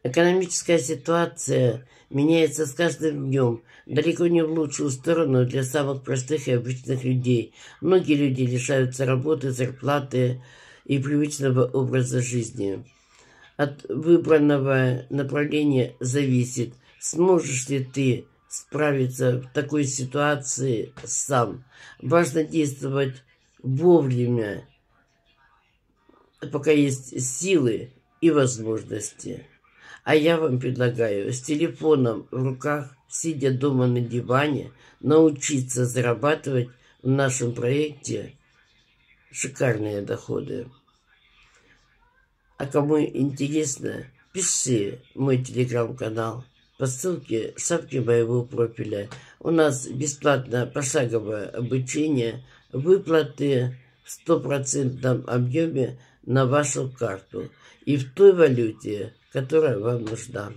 Экономическая ситуация меняется с каждым днем, далеко не в лучшую сторону для самых простых и обычных людей. Многие люди лишаются работы, зарплаты и привычного образа жизни. От выбранного направления зависит, сможешь ли ты справиться в такой ситуации сам. Важно действовать вовремя, пока есть силы и возможности. А я вам предлагаю с телефоном в руках, сидя дома на диване, научиться зарабатывать в нашем проекте шикарные доходы. А кому интересно, пиши в мой телеграм-канал по ссылке в шапке моего профиля. У нас бесплатно пошаговое обучение, выплаты в 100% объеме на вашу карту и в той валюте, которая вам нужна.